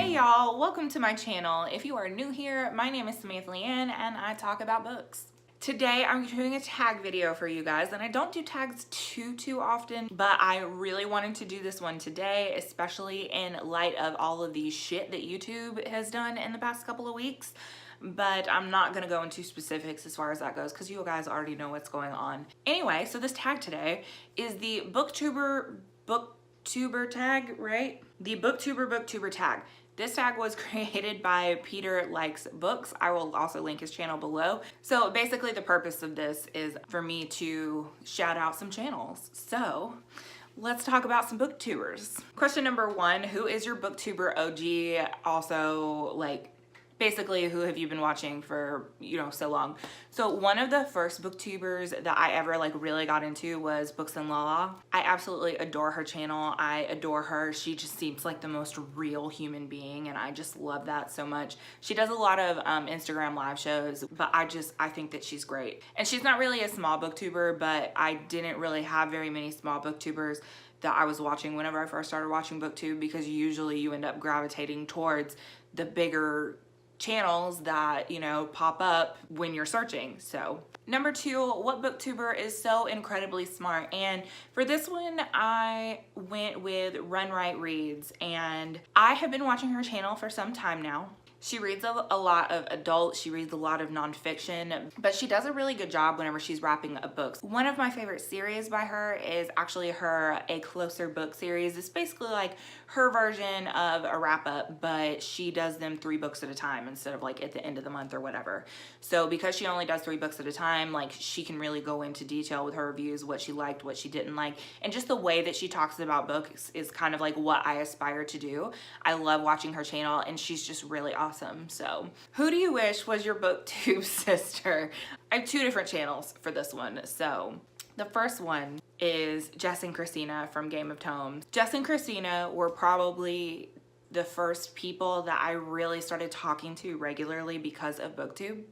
Hey y'all, welcome to my channel. If you are new here, my name is Samantha Leighanne and I talk about books. Today I'm doing a tag video for you guys, and I don't do tags too often, but I really wanted to do this one today, especially in light of all of the shit that YouTube has done in the past couple of weeks. But I'm not gonna go into specifics as far as that goes because you guys already know what's going on. Anyway, so this tag today is the Booktuber Booktuber Tag, right? The Booktuber Booktuber Tag. This tag was created by Peter Likes Books. I will also link his channel below. So basically the purpose of this is for me to shout out some channels. So let's talk about some booktubers. Question number one, who is your booktuber OG? Also, like, basically, who have you been watching for, so long? So one of the first booktubers that I ever really got into was Books and Lala. I absolutely adore her channel. I adore her. She just seems like the most real human being, and I just love that so much. She does a lot of Instagram live shows, but I think that she's great. And she's not really a small booktuber, but I didn't really have very many small booktubers that I was watching whenever I first started watching BookTube, because usually you end up gravitating towards the bigger channels that pop up when you're searching. So number two, what booktuber is so incredibly smart? And for this one I went with Run Right Reads, and I have been watching her channel for some time now. She reads a lot of adult, she reads a lot of nonfiction, but she does a really good job whenever she's wrapping up books. One of my favorite series by her is actually her A Closer Book series. It's basically like her version of a wrap up, but she does them 3 books at a time instead of at the end of the month or whatever. So because she only does 3 books at a time, she can really go into detail with her reviews, what she liked, what she didn't like, and just the way that she talks about books is kind of like what I aspire to do. I love watching her channel, and she's just really awesome. So who do you wish was your booktube sister? I have 2 different channels for this one. So the first one is Jess and Christina from Game of Tomes. Jess and Christina were probably the first people that I really started talking to regularly because of BookTube.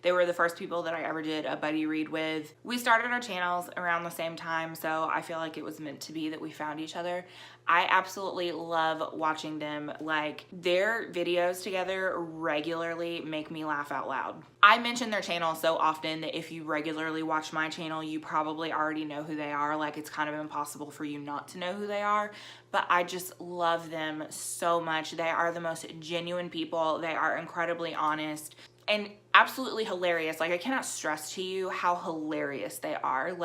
They were the first people that I ever did a buddy read with. We started our channels around the same time, so I feel like it was meant to be that we found each other. I absolutely love watching them. Their videos together regularly make me laugh out loud. I mention their channel so often that if you regularly watch my channel, you probably already know who they are. It's kind of impossible for you not to know who they are, but I just love them so much. They are the most genuine people. They are incredibly honest and absolutely hilarious. I cannot stress to you how hilarious they are.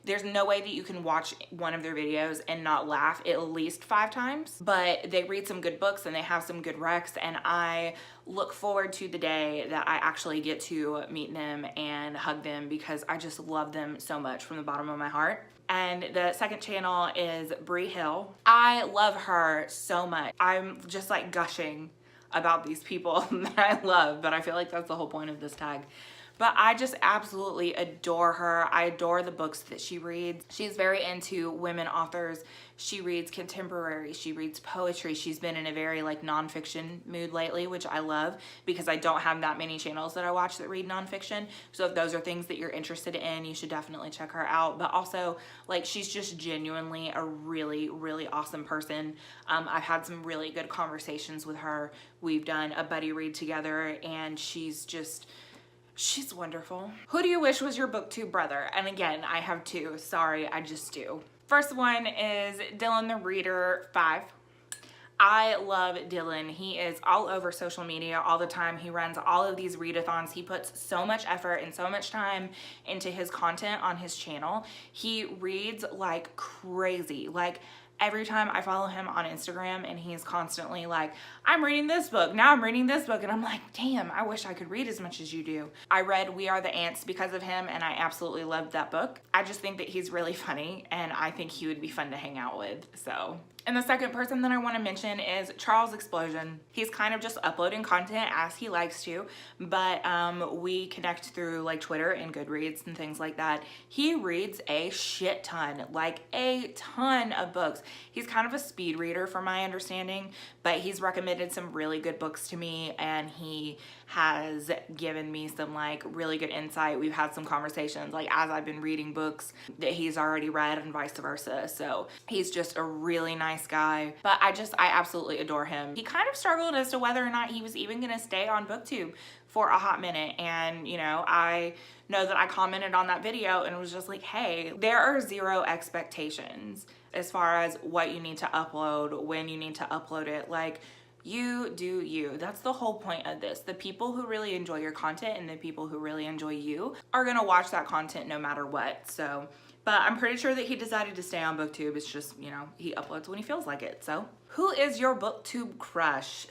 There's no way that you can watch one of their videos and not laugh at least 5 times, but they read some good books and they have some good recs, and I look forward to the day that I actually get to meet them and hug them, because I just love them so much from the bottom of my heart. And the second channel is Bree Hill. I love her so much. I'm just gushing about these people that I love, but I feel like that's the whole point of this tag. But I just absolutely adore her. I adore the books that she reads. She's very into women authors. She reads contemporary, she reads poetry. She's been in a very nonfiction mood lately, which I love because I don't have that many channels that I watch that read nonfiction. So if those are things that you're interested in, you should definitely check her out. But also, she's just genuinely a really awesome person. I've had some really good conversations with her. We've done a buddy read together, and she's wonderful. Who do you wish was your booktube brother? And again, I have 2. Sorry, I just do. First one is Dylan the Reader 5. I love Dylan. He is all over social media all the time. He runs all of these readathons. He puts so much effort and so much time into his content on his channel. He reads like crazy. Every time I follow him on Instagram, and he's constantly I'm reading this book, now I'm reading this book, and I'm like, damn, I wish I could read as much as you do. I read We Are the Ants because of him, and I absolutely loved that book. I just think that he's really funny, and I think he would be fun to hang out with, so. And the second person that I want to mention is Charles Explosion. He's kind of just uploading content as he likes to, but we connect through Twitter and Goodreads and things like that. He reads a shit ton, a ton of books. He's kind of a speed reader from my understanding, but he's recommended some really good books to me, and he has given me some like really good insight. We've had some conversations like as I've been reading books that he's already read and vice versa. So he's just a really nice guy, but I absolutely adore him. He kind of struggled as to whether or not he was even gonna stay on BookTube for a hot minute, and you know, I know that I commented on that video and was just like, hey, there are zero expectations as far as what you need to upload, when you need to upload it. Like, you do you. That's the whole point of this. The people who really enjoy your content and the people who really enjoy you are gonna watch that content no matter what. So, but I'm pretty sure that he decided to stay on BookTube. It's just, you know, he uploads when he feels like it. So, who is your BookTube crush?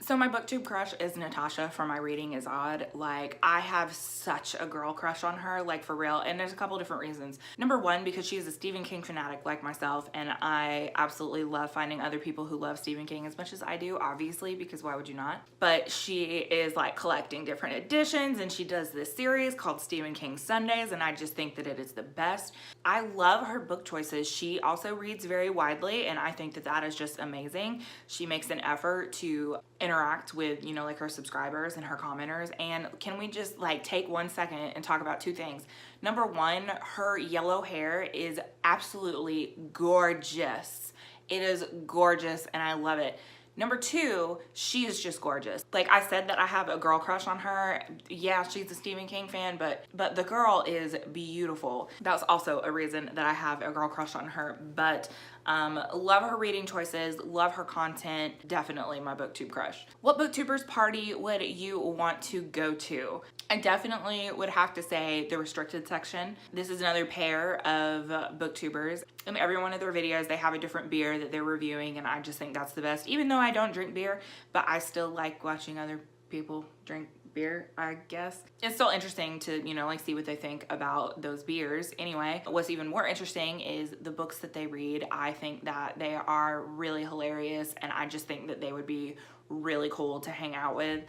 So my BookTube crush is Natasha from My Reading is Odd. Like, I have such a girl crush on her, like for real. And there's a couple different reasons. Number one, because she's a Stephen King fanatic like myself, and I absolutely love finding other people who love Stephen King as much as I do, obviously, because why would you not? But she is like collecting different editions, and she does this series called Stephen King Sundays, and I just think that it is the best. I love her book choices. She also reads very widely, and I think that that is just amazing. She makes an effort to interact with, you know, like her subscribers and her commenters. And can we just like take 1 second and talk about two things? Number one, her yellow hair is absolutely gorgeous. It is gorgeous and I love it. Number two, she is just gorgeous. Like I said that I have a girl crush on her. Yeah, she's a Stephen King fan, but the girl is beautiful. That's also a reason that I have a girl crush on her. But love her reading choices, love her content, definitely my BookTube crush. What BookTubers party would you want to go to? I definitely would have to say the restricted section. This is another pair of booktubers. In every one of their videos, they have a different beer that they're reviewing, and I just think that's the best. Even though I don't drink beer, but I still like watching other people drink beer, I guess. It's still interesting to, you know, like see what they think about those beers. Anyway, what's even more interesting is the books that they read. I think that they are really hilarious, and I just think that they would be really cool to hang out with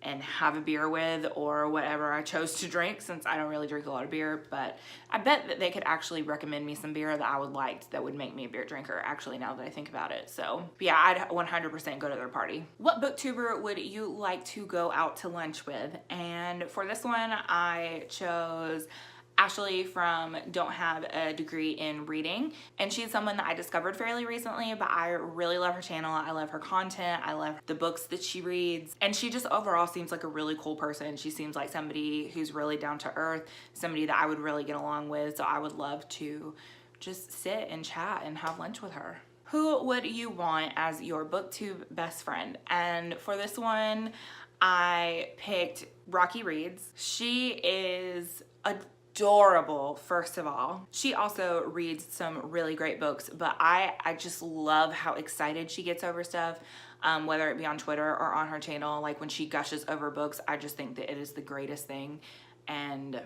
and have a beer with, or whatever I chose to drink, since I don't really drink a lot of beer. But I bet that they could actually recommend me some beer that I would like that would make me a beer drinker, actually, now that I think about it. So yeah, I'd 100% go to their party. What booktuber would you like to go out to lunch with? And for this one, I chose Ashley from Don't Have a Degree in Reading, and she's someone that I discovered fairly recently, but I really love her channel. I love her content. I love the books that she reads, and she just overall seems like a really cool person. She seems like somebody who's really down to earth, somebody that I would really get along with, so I would love to just sit and chat and have lunch with her. Who would you want as your BookTube best friend? And for this one, I picked Rocky Reads. She is adorable, first of all. She also reads some really great books, but I just love how excited she gets over stuff, whether it be on Twitter or on her channel. Like when she gushes over books, I just think that it is the greatest thing. And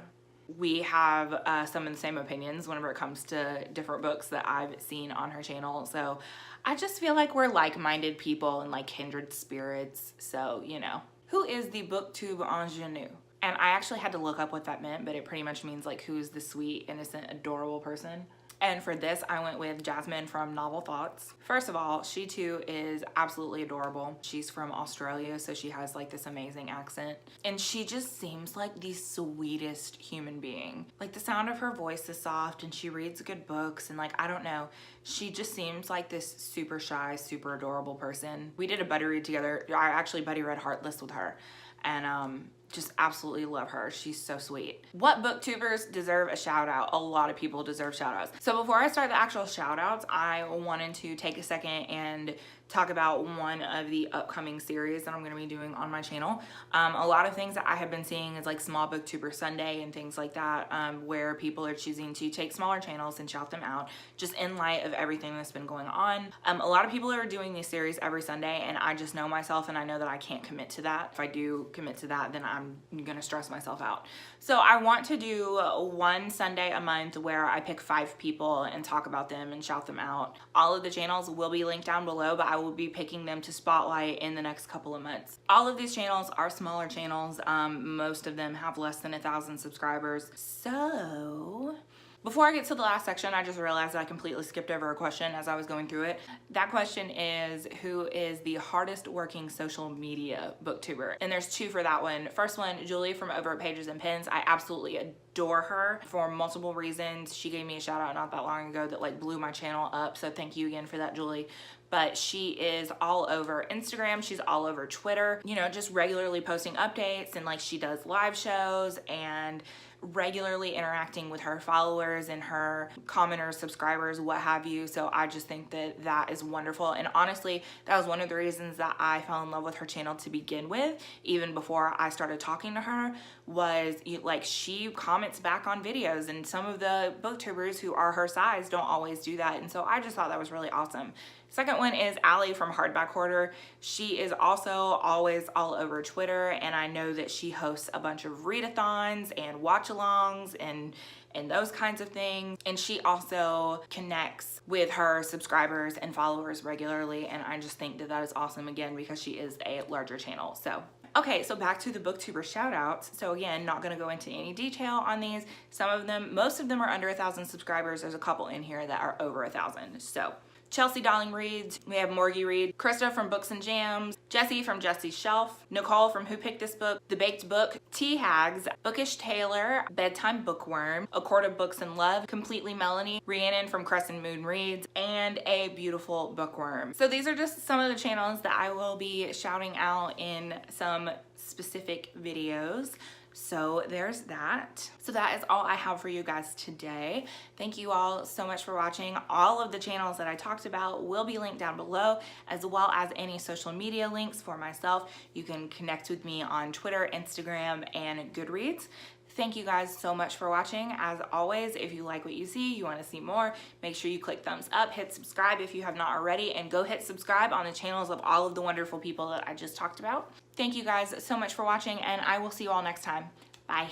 we have some of the same opinions whenever it comes to different books that I've seen on her channel. So I just feel like we're like-minded people and like kindred spirits. So, you know. Who is the BookTube ingenue? And I actually had to look up what that meant, but it pretty much means like who's the sweet, innocent, adorable person. And for this, I went with Jasmine from Novel Thoughts. First of all, she too is absolutely adorable. She's from Australia, so she has like this amazing accent. And she just seems like the sweetest human being. Like the sound of her voice is soft, and she reads good books, and like, I don't know. She just seems like this super shy, super adorable person. We did a buddy read together. I actually buddy read Heartless with her. And just absolutely love her. She's so sweet. What booktubers deserve a shout out? A lot of people deserve shout outs. So before I start the actual shout outs, I wanted to take a second and talk about one of the upcoming series that I'm going to be doing on my channel. A lot of things that I have been seeing is like Small Booktuber Sunday and things like that, where people are choosing to take smaller channels and shout them out just in light of everything that's been going on. A lot of people are doing these series every Sunday, and I just know myself, and I know that I can't commit to that. If I do commit to that, then I'm gonna stress myself out. So I want to do one Sunday a month where I pick 5 people and talk about them and shout them out. All of the channels will be linked down below, but I will be picking them to spotlight in the next couple of months. All of these channels are smaller channels. Most of them have less than 1,000 subscribers. So Before I get to the last section, I just realized that I completely skipped over a question as I was going through it. That question is, who is the hardest working social media booktuber? And there's two for that one. First one, Julie from Over at Pages and Pens. I absolutely adore her for multiple reasons. She gave me a shout out not that long ago that like blew my channel up. So thank you again for that, Julie. But she is all over Instagram. She's all over Twitter, you know, just regularly posting updates, and like she does live shows and regularly interacting with her followers and her commenters, subscribers, what have you. So I just think that that is wonderful. And honestly, that was one of the reasons that I fell in love with her channel to begin with, even before I started talking to her, was like she comments back on videos, and some of the booktubers who are her size don't always do that. And so I just thought that was really awesome. Second one is Allie from Hardback Hoarder. She is also always all over Twitter, and I know that she hosts a bunch of readathons and watch-alongs and those kinds of things. And she also connects with her subscribers and followers regularly, and I just think that that is awesome, again, because she is a larger channel. So okay, so back to the booktuber shout outs. So again, not gonna go into any detail on these. Some of them, most of them are under 1,000 subscribers. There's a couple in here that are over 1,000. So Chelsea Darling Reads, we have Morgie Reed, Krista from Books and Jams, Jessie from Jessie's Shelf, Nicole from Who Picked This Book, The Baked Book, T Hags, Bookish Taylor, Bedtime Bookworm, A Court of Books and Love, Completely Melanie, Rhiannon from Crescent Moon Reads, and A Beautiful Bookworm. So these are just some of the channels that I will be shouting out in some specific videos. So there's that. So that is all I have for you guys today. Thank you all so much for watching. All of the channels that I talked about will be linked down below, as well as any social media links for myself. You can connect with me on Twitter, Instagram, and Goodreads. Thank you guys so much for watching. As always, if you like what you see, you want to see more, make sure you click thumbs up, hit subscribe if you have not already, and go hit subscribe on the channels of all of the wonderful people that I just talked about. Thank you guys so much for watching, and I will see you all next time. Bye.